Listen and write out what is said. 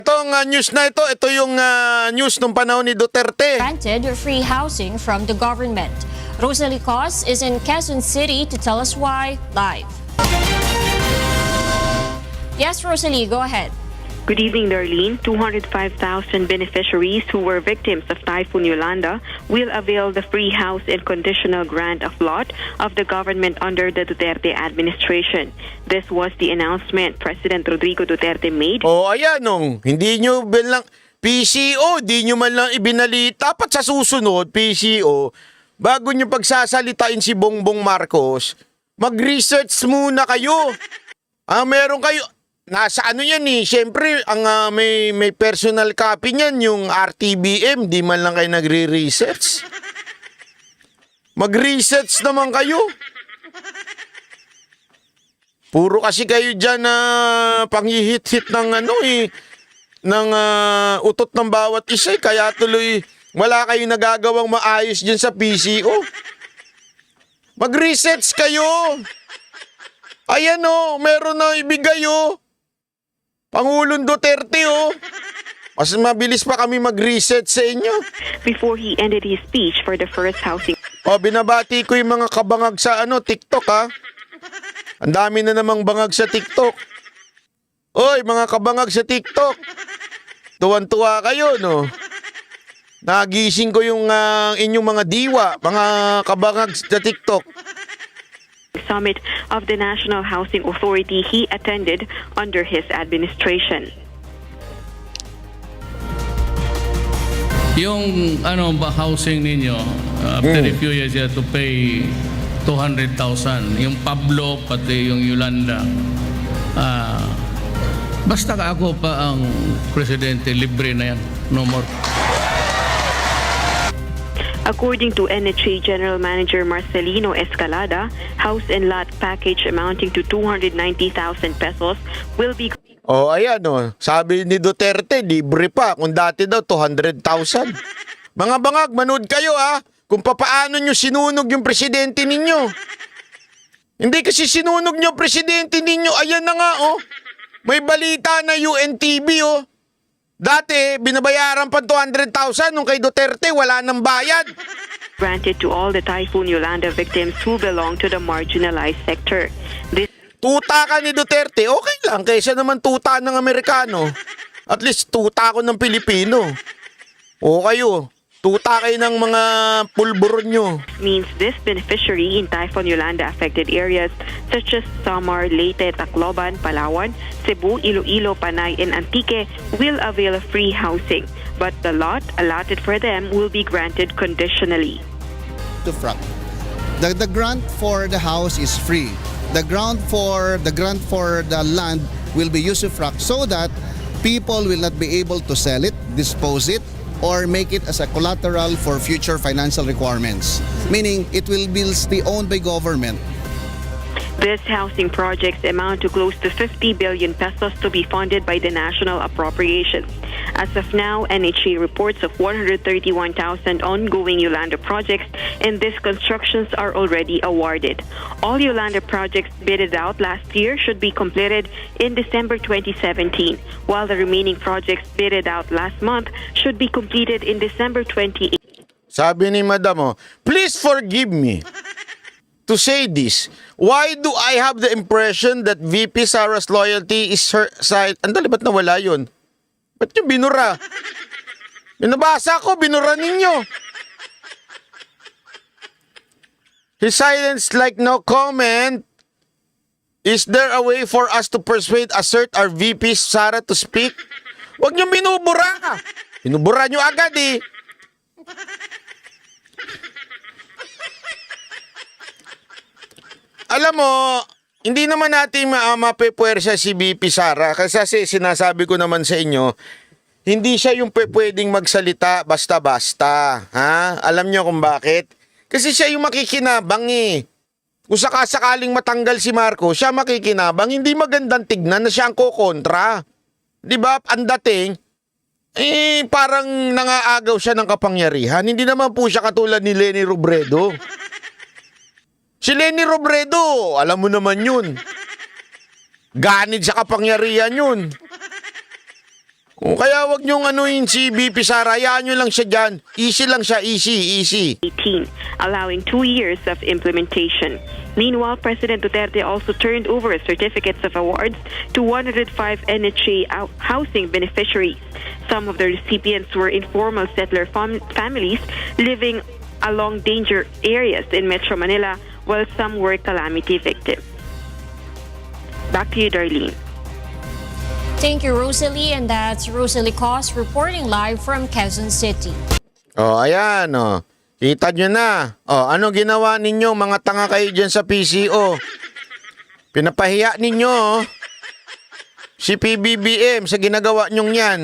Itong news na ito yung news nung panahon ni Duterte. Granted free housing from the government. Rosalie Cos is in Quezon City to tell us why live. Yes, Rosalie, go ahead. Good evening, Darlene. 205,000 beneficiaries who were victims of Typhoon Yolanda will avail the free house and conditional grant of lot of the government under the Duterte administration. This was the announcement President Rodrigo Duterte made. Ayan hindi nyo bilang PCO, di nyo man lang ibinalita. Dapat sa susunod, PCO, bago nyo pagsasalitain si Bongbong Marcos, mag-research muna kayo. Meron kayo, nasa yan siyempre, may personal copy niyan, yung RTBM, di man lang kayo nagre-research. Mag-research naman kayo. Puro kasi kayo dyan na panghihit-hit ng ng utot ng bawat isa, kaya tuloy wala kayong nagagawang maayos dyan sa PCO. Mag-research kayo. Ayan meron na ibigay Pangulong Duterte Mas mabilis pa kami mag-research sa inyo. Before he ended his speech for the first housing. Binabati ko yung mga kabangag sa TikTok Ang dami na namang bangag sa TikTok. Oy, mga kabangag sa TikTok. Tuwan-tuwa kayo, no? Nagising ko yung inyong mga diwa, mga kabangag sa TikTok. Summit of the National Housing Authority he attended under his administration. Yung housing ninyo, after a few years you have to pay 200,000. Yung Pablo pati yung Yolanda. Basta ako pa ang presidente, libre na yan. No more. According to NHA General Manager Marcelino Escalada, house and lot package amounting to 290,000 pesos will be... Ayan sabi ni Duterte, libre pa. Kung dati daw, 200,000. Mga bangag, manood kayo kung papaano nyo sinunog yung presidente ninyo. Hindi kasi sinunog nyo presidente ninyo. Ayan na nga May balita na UNTV Dati, binabayaran pa 200,000 nung kay Duterte, wala nang bayad. Granted to all the Typhoon Yolanda victims who belong to the marginalized sector. Tuta ka ni Duterte, okay lang, kaysa naman tuta ng Amerikano. At least tuta ko ng Pilipino. O kayo, tuta kayo ng mga pulburon nyo. Means this beneficiary in Typhoon Yolanda affected areas such as Samar, Leyte, Tacloban, Palawan, Cebu, Iloilo, Panay, and Antique will avail of free housing, but the lot allotted for them will be granted conditionally. To FRAC. The grant for the house is free. The grant for the land will be used to FRAC so that people will not be able to sell it, dispose it, or make it as a collateral for future financial requirements. Meaning it will be owned by government. This housing projects amount to close to 50 billion pesos to be funded by the national appropriations. As of now, NHA reports of 131,000 ongoing Yolanda projects, and these constructions are already awarded. All Yolanda projects bidded out last year should be completed in December 2017, while the remaining projects bidded out last month should be completed in December 2018. Sabi ni Madam, please forgive me to say this. Why do I have the impression that VP Sara's loyalty is her side? Andali, ba't nawala yun? Ba't yung binura? Binabasa ko, binura ninyo. His silence like no comment. Is there a way for us to assert our VP Sara to speak? Huwag nyo binubura. Binubura nyo agad Alam mo, hindi naman natin mapepuwersa si VP Sara kasi sinasabi ko naman sa inyo, hindi siya yung pwedeng magsalita basta-basta. Alam niyo kung bakit? Kasi siya yung makikinabang Kung sakasakaling matanggal si Marcos, siya makikinabang. Hindi magandang tignan na siya ang kokontra. Di ba? Ang dating, parang nangaagaw siya ng kapangyarihan. Hindi naman po siya katulad ni Leni Robredo. Si Leni Robredo, alam mo naman yun. Ganid sa kapangyarihan yun. O kaya wag niyong anuin si BP Sara, hayaan niyo lang siya dyan. Easy lang siya, easy. 18, allowing 2 years of implementation. Meanwhile, President Duterte also turned over certificates of awards to 105 NHA housing beneficiaries. Some of the recipients were informal settler families living along danger areas in Metro Manila, while some were calamity victims. Back to you, Darlene. Thank you, Rosalie. And that's Rosalie Cos reporting live from Quezon City. O, ayan, o. Kita nyo na. O, ano ginawa ninyo? Mga tanga kayo dyan sa PCO. Pinapahiya ninyo, si PBBM sa ginagawa nyong yan.